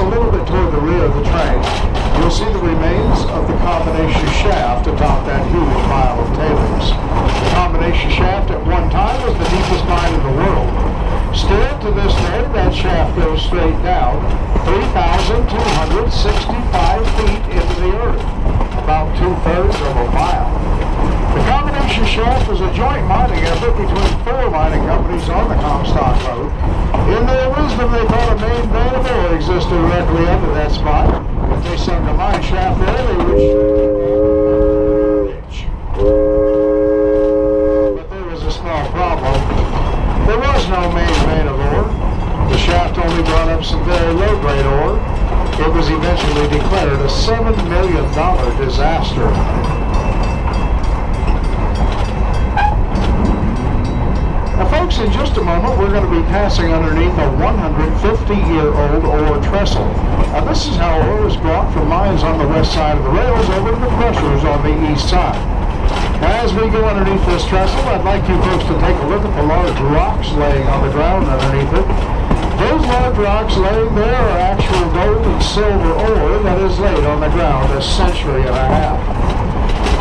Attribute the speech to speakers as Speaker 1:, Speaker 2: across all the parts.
Speaker 1: little bit toward the rear of the train, you'll see the remains of the combination shaft atop that huge pile of tailings. The combination shaft at one time was the deepest mine in the world. Still, to this day, that shaft goes straight down 3,265 feet into the earth, about 2/3 of a mile. The combination shaft was a joint mining effort between 4 mining companies on the Comstock Road. In their wisdom, they thought a main vein of ore existed directly under that spot. If they sunk a mine shaft there, they would rich. But there was a small problem. There was no main vein of ore. The shaft only brought up some very low-grade ore. It was eventually declared a $7 million disaster. Now folks, in just a moment we're going to be passing underneath a 150-year-old ore trestle. Now this is how ore was brought from mines on the west side of the rails over to the crushers on the east side. Now, as we go underneath this trestle, I'd like you folks to take a look at the large rocks laying on the ground underneath it. Those large rocks laying there are actual gold and silver ore that is laid on the ground a century and a half.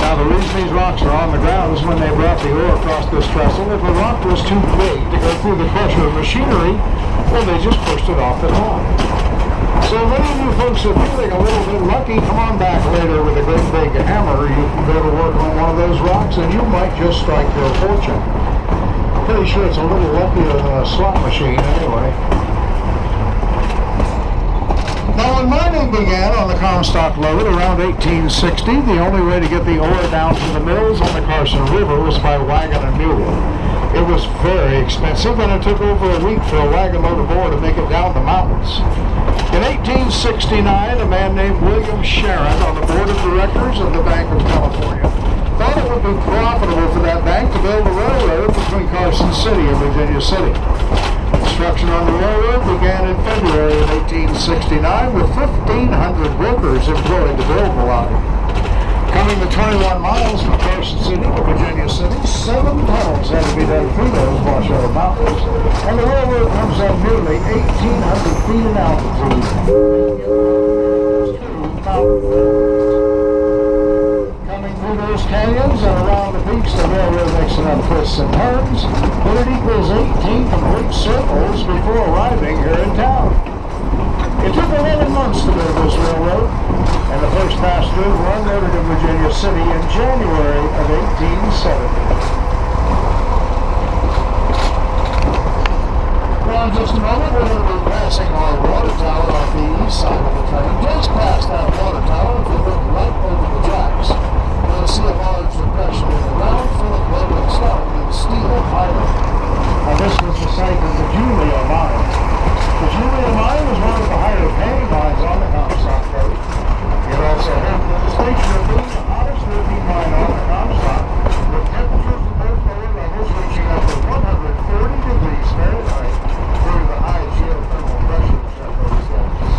Speaker 1: Now, the reason these rocks are on the ground is when they brought the ore across this trestle, if the rock was too big to go through the crusher machinery, well, they just pushed it off the top. So many of you folks are feeling a little bit lucky. Come on back later with a great big hammer. You can go to work on one of those rocks and you might just strike your fortune. Pretty sure it's a little luckier than a slot machine anyway. Now, when mining began on the Comstock Lode around 1860, the only way to get the ore down to the mills on the Carson River was by wagon and mule. It was very expensive, and it took over a week for a wagon load of ore to make it down the mountains. In 1869, a man named William Sharon on the board of directors of the Bank of California thought it would be profitable for that bank to build a railroad between Carson City and Virginia City. Construction on the railroad began in February of 1869 with 1,500 workers employed to build the line. Coming the 21 miles from Carson City to Virginia City, 7 tunnels had to be done through those washout mountains, and the railroad comes up nearly 1,800 feet in altitude. Coming through those canyons and around the peaks, the railroad makes enough twists and turns, but it equals 18 complete circles before arriving here in town. It took 11 months to build this railroad, and the first passenger were unloaded in Virginia City in January of 1870. Now, in just a moment, we're going to be passing our water tower off the east side of the train. Just past that water tower, if you look right over the tracks, you'll see a large depression in the ground full of rolling stone and steel piling. Now, this was the site of the Julia mine. The Julia mine was one of the higher paying mines on the Comstock Road. It also had the distinction of being the hottest working mine on the Comstock, with temperatures at those lower levels reaching up to 140 degrees Fahrenheit due to the high geothermal pressures at those depths.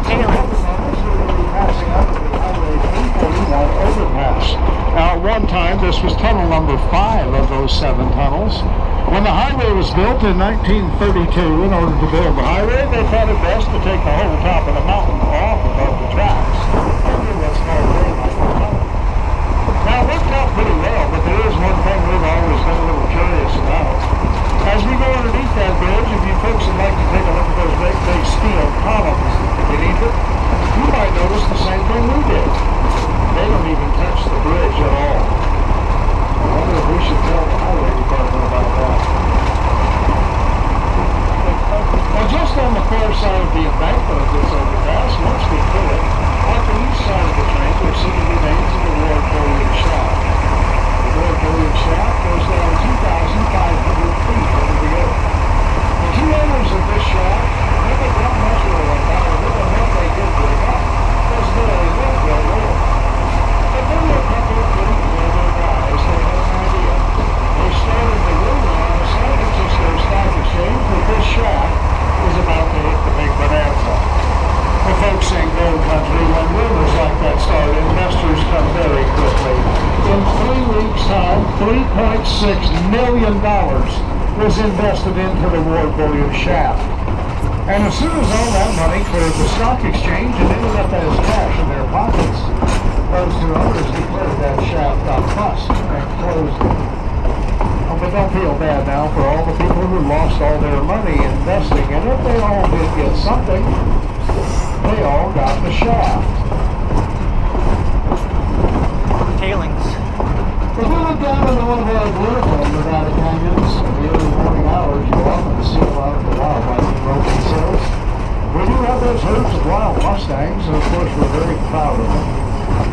Speaker 1: Okay, we're going to be passing under the Highway 341 overpass. Now, at one time, this was tunnel number 5 of those 7 tunnels. When the highway was built in 1932, in order to build the highway, they thought it best to take the whole top of the mountain off above the tracks. What's called daylight tunnel. Now, it worked out pretty well, but there is one thing we've always been a little curious about. As we go underneath that bridge, if you folks would like to take a look at those big steel columns beneath it, you might notice the same thing we did. They don't even touch the bridge at all. I wonder if we should tell the highway department about that. Now, just on the far side of the embankment of this overpass, once we put it, on the east side of the train, we're seeing the remains of the Ward Bullion Shaft. The Ward Bullion Shaft goes down 2,500 feet under the earth. The two owners of this shaft never got much of a about it, and what they did dig up was very little ore. But there were a couple of pretty clever guys that had an idea. They started the rumor on the San Francisco Stock Exchange that this shaft was about to hit the big bonanza. The folks in gold country, when rumors like that start, investors come very quickly. In 3 weeks' time, $3.6 million was invested into the Ward Bullion shaft. And as soon as all that money cleared the stock exchange and ended up as cash in their pockets, those two owners declared that shaft a bust and closed it. Oh, but don't feel bad now for all the people who lost all their money investing in it. They all did get something. They all got the shaft.
Speaker 2: Tailings.
Speaker 1: If you look down into one of our beautiful Nevada canyons in the early morning hours, you'll often see a lot of the wildlife in broken hills. We do have those herds of wild mustangs, and of course we're very proud of them.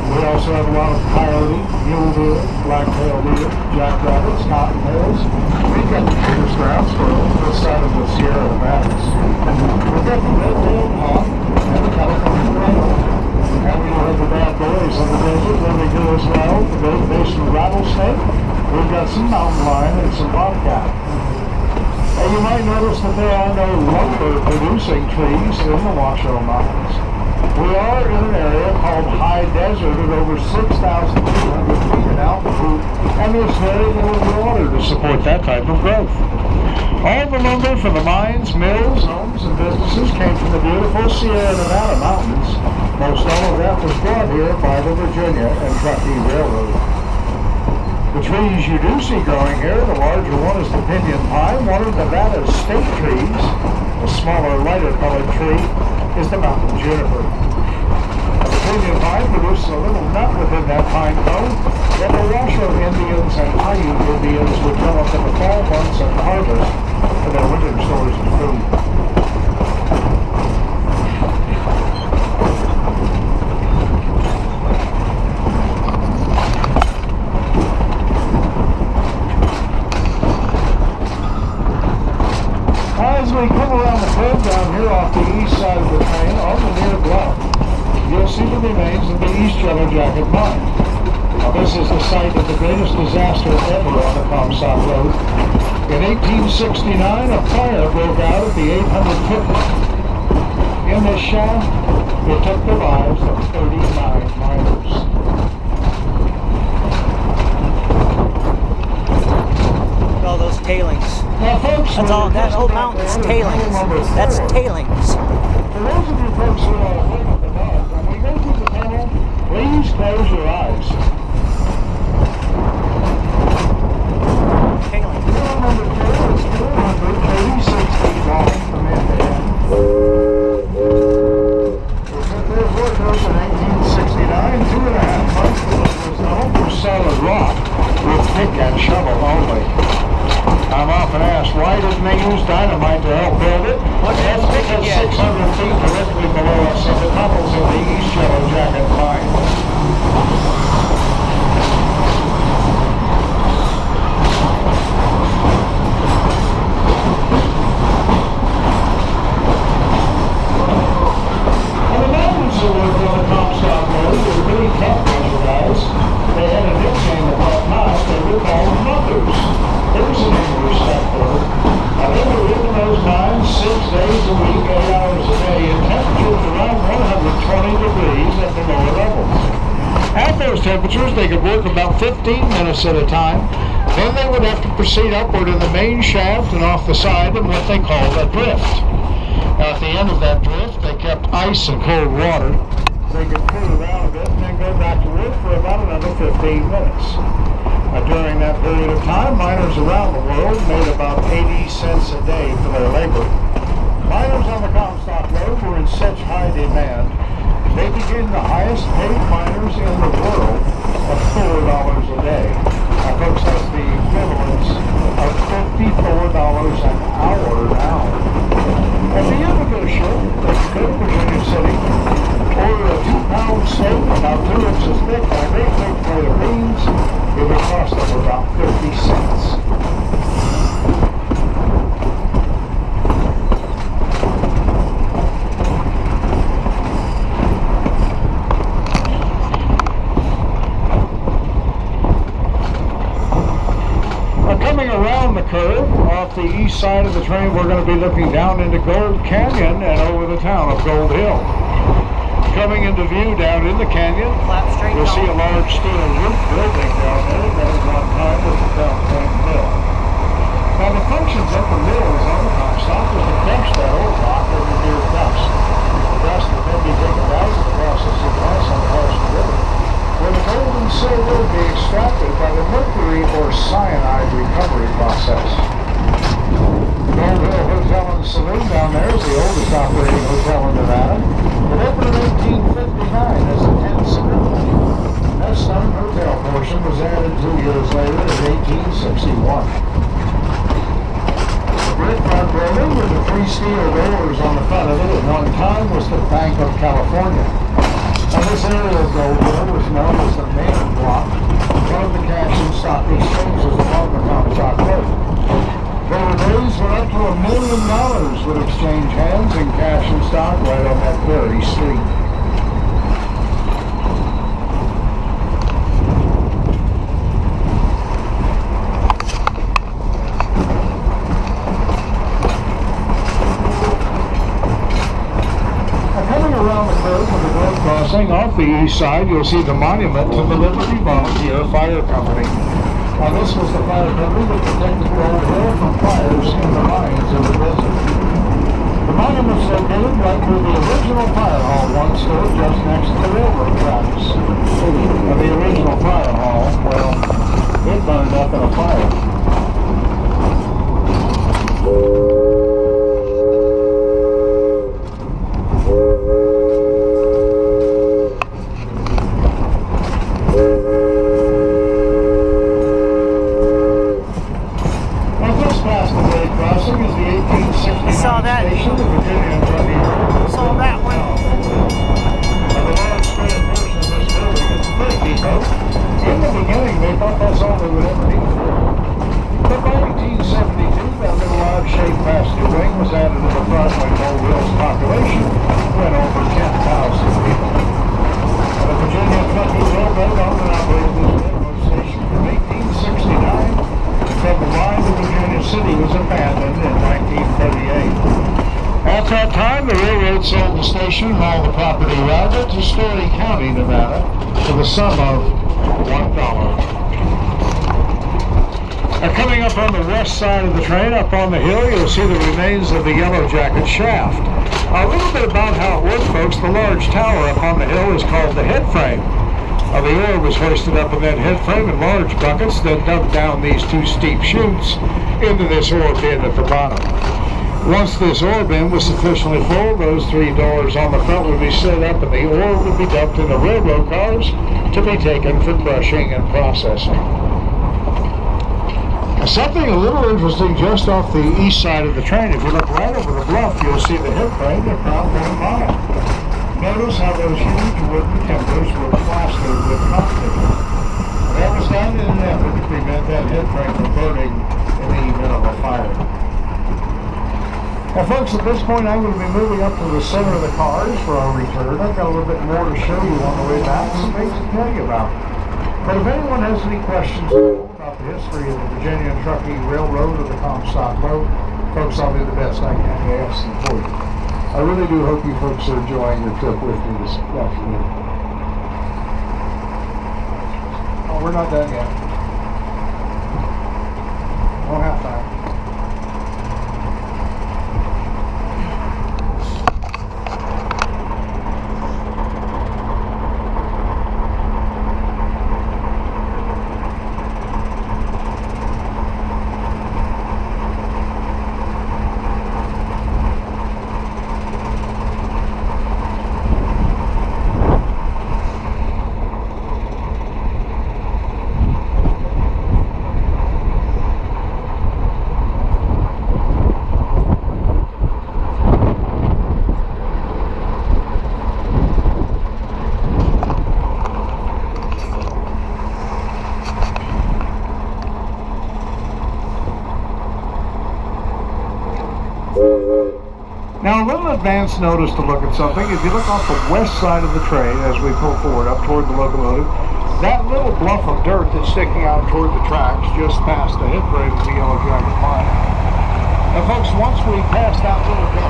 Speaker 1: We also have a lot of coyote, mule deer, black-tailed deer, jackrabbits, cottontails. We've got the biggest grounds for this side of the Sierra Nevadas. We've got the red-tailed hawk and the California quail. And we have the bad boys on the desert living here as well, the Great Basin rattlesnake. We've got some mountain lion and some bobcat. And you might notice that there are no lumber-producing trees in the Washoe Mountains. We are in an area called high desert at over 6,200 feet in altitude, and there's very little water to support that type of growth. All the lumber for the mines, mills, homes, and businesses came from the beautiful Sierra Nevada mountains. Most all of that was brought here by the Virginia and Truckee Railroad. The trees you do see growing here, the larger one is the pinyon pine, one of Nevada's state trees. The smaller, lighter-colored tree is the mountain juniper. The pinyon pine produces a little nut within that pine cone that the Washoe Indians and Paiute Indians would come up in the fall months and harvest for their winter stores of food. As we come around the curve down here off the east side of the train, on the near bluff, you'll see the remains of the East Yellow Jacket mine. Now, this is the site of the greatest disaster ever on the Comstock Road. In 1869, a fire broke out at the 800-foot mark. In this shaft, it took the lives of 39 miners.
Speaker 2: All those tailings.
Speaker 1: Now, folks,
Speaker 2: That's all. That whole mountain's tailings. That's tailings.
Speaker 1: For those of you folks who are awake at the dark, when we go through the tunnel, please close your eyes.
Speaker 2: Tailings.
Speaker 1: Tunnel number 4 is 486 feet long from end to end. We took those workers in 1869, 2.5 months, it was the home of solid rock with pick and shovel only. I'm often asked, why didn't they use dynamite to help build it? That's because 600 feet directly below us are the tunnels of the East Yellow Jacket mine. And the mountains that worked on the Comstock Road were really tough bunch guys. They had a nickname at that time. They were called muckers. There's an English step word. Now, they were in those mines 6 days a week, 8 hours a day, in temperatures around 120 degrees at the lower levels. At those temperatures, they could work about 15 minutes at a time. Then they would have to proceed upward in the main shaft and off the side in what they called a drift. Now, at the end of that drift, they kept ice and cold water. They could cool down a bit and then go back to work for about another 15 minutes. During that period of time, miners around the world made about 80 cents a day for their labor. Miners on the Comstock Road were in such high demand, they became the highest paid miners in the world at $4 a day. Now, folks, that's the equivalent of $54 an hour now. At the end of their shift, they could go to Virginia City, order a 2-pound steak about 2 inches thick and a great big plate of beans. It would cost them about 50 cents. Coming around the curve off the east side of the train, we're going to be looking down into Gold Canyon and over the town of Gold Hill. Coming into view down in the canyon, you'll see a large steel roof building down there that is on time with the Crown Point Mill. Now the functions at the mills on the Comstock was to crush that old rock into mere dust. The dust would then be taken down to the processing plants on the Hudson River, where the gold and silver would be extracted by the mercury or cyanide recovery process. The Gold Hill Hotel and Saloon down there is the oldest operating hotel in Nevada. It opened in 1859 as a 10 Saloon. That stone hotel portion was added 2 years later in 1861. The brick front building with the 3 steel doors on the front of it at one time was the Bank of California. Now this area of Gold Hill was known as the Main Block, one of the cash and stock exchanges along the Comstock Road. There were days when up to $1 million would exchange hands in cash and stock right on that very street. Crossing off the east side, you'll see the monument to the Liberty Volunteer Fire Company. Now this was the fire company that protected Gold Hill from fires in the mines in the desert. The monument's located right where the original fire hall once stood, just next to the railroad tracks. Now the original fire hall, well, it burned up in a fire.
Speaker 2: Saw that. Saw that one.
Speaker 1: In the beginning, they thought that's all they would ever need. But by 1872, that little odd-shaped passenger wing was added to the front when Gold Hill's population went over 10,000 people. The Virginia Kentucky Railroad owned and operated this railroad station from 1869 until the line to Virginia City was abandoned in 1938. At that time, the railroad sold the station and all the property around it to Story County, Nevada, for the sum of $1. Now, coming up on the west side of the train, up on the hill, you'll see the remains of the Yellow Jacket shaft. A little bit about how it worked, folks. The large tower up on the hill is called the head frame. The ore was hoisted up in that head frame in large buckets, then dumped down these 2 steep chutes into this ore bin at the bottom. Once this ore bin was sufficiently full, those 3 doors on the front would be set up and the ore would be dumped into railroad cars to be taken for crushing and processing. Something a little interesting just off the east side of the train. If you look right over the bluff, you'll see the head frame at Crown Point Mile. Notice how those huge wooden timbers were plastered with concrete. That was done in an effort to prevent that head frame from burning in the event of a fire. Now folks, at this point I'm going to be moving up to the center of the cars for our return. I've got a little bit more to show you on the way back, some things to tell you about. But if anyone has any questions about the history of the Virginia and Truckee Railroad or the Comstock Road, folks, I'll do the best I can to answer them for you. I really do hope you folks are enjoying your trip with me this afternoon. Oh, we're not done yet. We'll have time. Now, a little advance notice to look at something. If you look off the west side of the train as we pull forward up toward the locomotive, that little bluff of dirt that's sticking out toward the tracks just past the head frame of the Yellow Jacket mine. Now, folks, once we pass that little dirt,